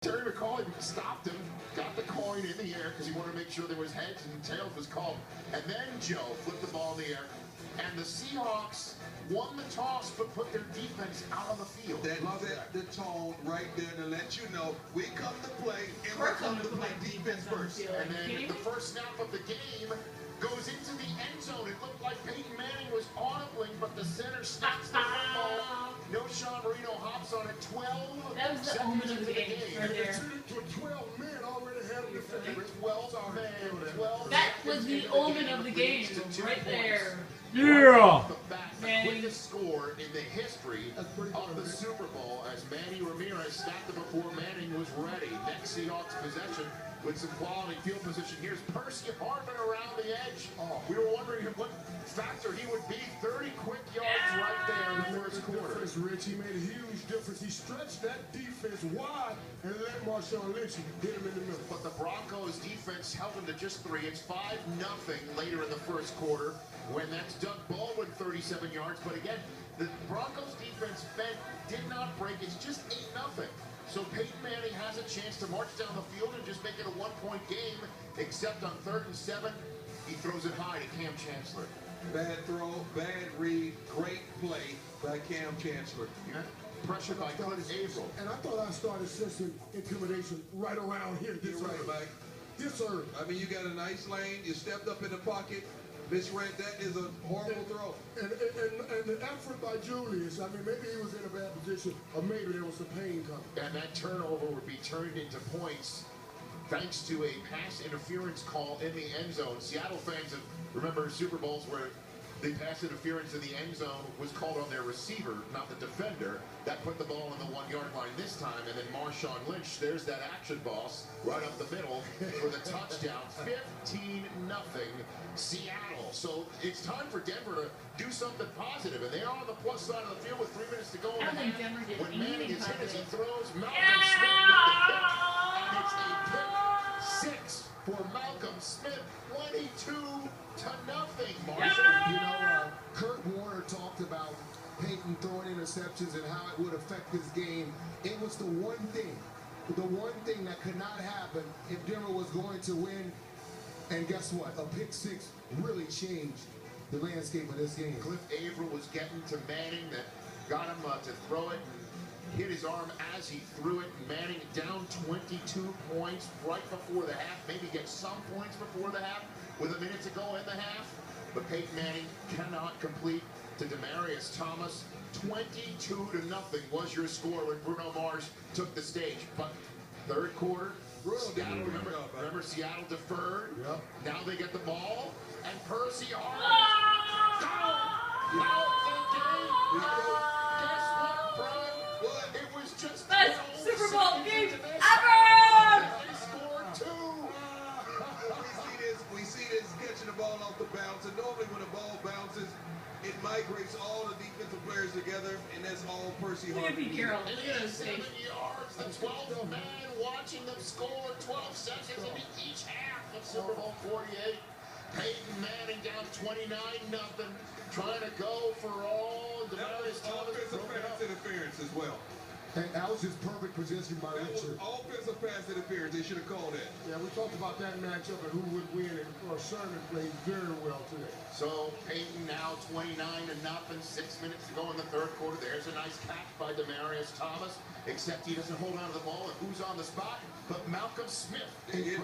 Terry McCauley stopped him, got the coin in the air because he wanted to make sure there was heads and tails was called. And then Joe flipped the ball in the air, and the Seahawks won the toss but put their defense out on the field. That set the tone right there to let you know we come to play and we're come to play defense first. And then the first snap of the game goes into the end zone. It looked like Peyton Manning was audibling, but the center snaps the football. No Sean Marino hops on it. 12. That was the omen of the game right there. To 12 men already had a defender. 12 men. 12. That was the omen of the game right there. Yeah. The quickest score in the history of the Super Bowl as Manny Ramirez snapped it before Manning was ready. Next Seahawks possession with some quality field position. Here's Percy Harvin around the edge. We were wondering what factor he would be. 30 quick yards right there in the first quarter. Rich, he made a huge difference. He stretched that defense wide and let Marshawn Lynch hit him in the middle. But the Broncos defense held him to just 3. It's 5-0 later in the first quarter when that's Doug Baldwin 37 yards. But again, the Broncos defense did not break. It's just 8-0. So Peyton Manning has a chance to march down the field and just make it a 1-point game, except on 3rd and 7, he throws it high to Cam Chancellor. Bad throw, bad read, great play by Cam Chancellor. Yeah. Pressure by Cliff Averill. And I thought I started sensing intimidation right around here. This early. This early. I mean, you got a nice lane. You stepped up in the pocket. Misread that is a horrible throw. And the effort by Julius, I mean, maybe he was in a bad position, or maybe there was some pain coming. And that turnover would be turned into points thanks to a pass interference call in the end zone. Seattle fans have remember Super Bowls where the pass interference in the end zone was called on their receiver, not the defender. That put the ball on the 1-yard line this time, and then Marshawn Lynch, there's that action boss right up the middle for the touchdown. 15-0 Seattle. So it's time for Denver to do something positive, and they are on the plus side of the field with 3 minutes to go. I don't think Denver did when Manning is hit as he throws, Malcolm Smith with the pick, and it's a pick 6 for Malcolm Smith. 22-0. Marshall, Kurt Warner talked about Peyton throwing interceptions and how it would affect his game. It was the one thing that could not happen if Denver was going to win. And guess what? A pick 6 really changed the landscape of this game. Cliff Averill was getting to Manning that got him to throw it and hit his arm as he threw it. Manning down 22 points right before the half, maybe get some points before the half with a minute to go in the half. But Peyton Manning cannot complete to Demaryius Thomas. 22-0 was your score when Bruno Mars took the stage. But third quarter, Seattle, remember Seattle deferred. Yep. Now they get the ball, and Percy Harvin. Guess what, Brian? It was just best Super Bowl game ever. They scored 2. We see this catching the ball off the bounce, and normally when the ball bounces, it migrates all the defensive players together, and that's all Percy Harvin. 7 yards, the 12th man watching them score 12 seconds into each half of Super Bowl 48. Peyton Manning down 29-0, trying to go for all. Demaryius Thomas offensive pass interference as well. And that was just perfect position by Richard. Offensive pass interference, they should have called that. Yeah, we talked about that matchup and who would win, and Sherman played very well today. So Peyton now 29-0, 6 minutes to go in the third quarter. There's a nice catch by Demaryius Thomas, except he doesn't hold on to the ball, and who's on the spot? But Malcolm Smith. You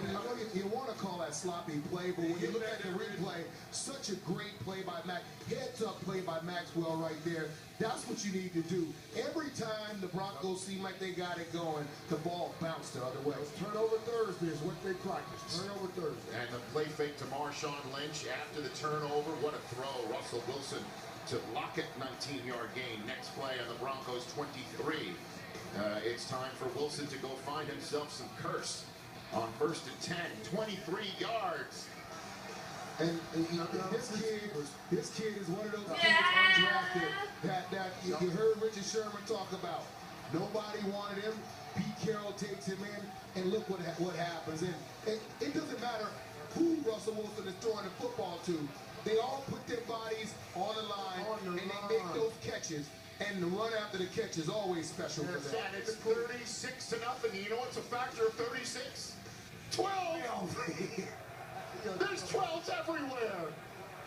want to call that sloppy play, but when you look at the replay, such a great play by Max, heads-up play by Maxwell right there. That's what you need to do. Every time the Broncos seem like they got it going, the ball bounced the other way. Turnover Thursday is what they practice. Turnover Thursday. And the play fake to Marshawn Lynch after the turnover. What a throw. Russell Wilson to Lockett, 19-yard gain. Next play on the Broncos 23. It's time for Wilson to go find himself some curse on 1st and 10. 23 yards. And this kid is one of those kids undrafted that you heard Richard Sherman talk about. Nobody wanted him. Pete Carroll takes him in, and look what happens. And it doesn't matter who Russell Wilson is throwing the football to. They all put their bodies on the line, and they make those catches. And the run after the catch is always special for them. And it's 36-0. You know what's a factor of 36? 12. There's 12s everywhere.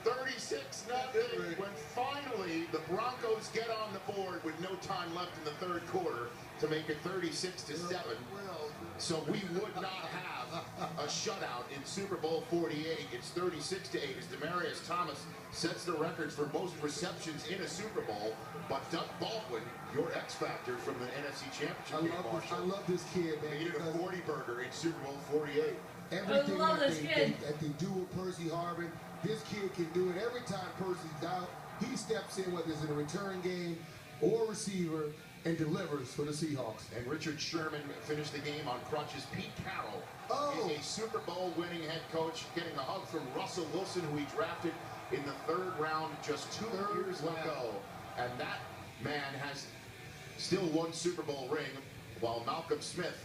36-0. When finally the Broncos get on the board with no time left in the third quarter to make it 36-7. So we would not have a shutout in Super Bowl 48. It's 36-8 as Demaryius Thomas sets the records for most receptions in a Super Bowl. But Doug Baldwin, your X factor from the NFC Championship game, Marshall. I love this kid, man. He ate a 40 burger in Super Bowl 48. Everything I love that this kid. that they do with Percy Harvin, this kid can do it. Every time Percy's out, he steps in, whether it's in a return game or receiver, and delivers for the Seahawks. And Richard Sherman finished the game on crutches. Pete Carroll is a Super Bowl winning head coach, getting a hug from Russell Wilson, who he drafted in the third round just 2 years ago. And that man has still one Super Bowl ring, while Malcolm Smith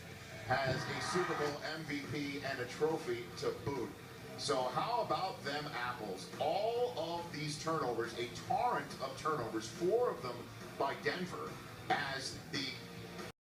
has a Super Bowl MVP and a trophy to boot. So how about them apples? All of these turnovers, a torrent of turnovers, 4 of them by Denver, as the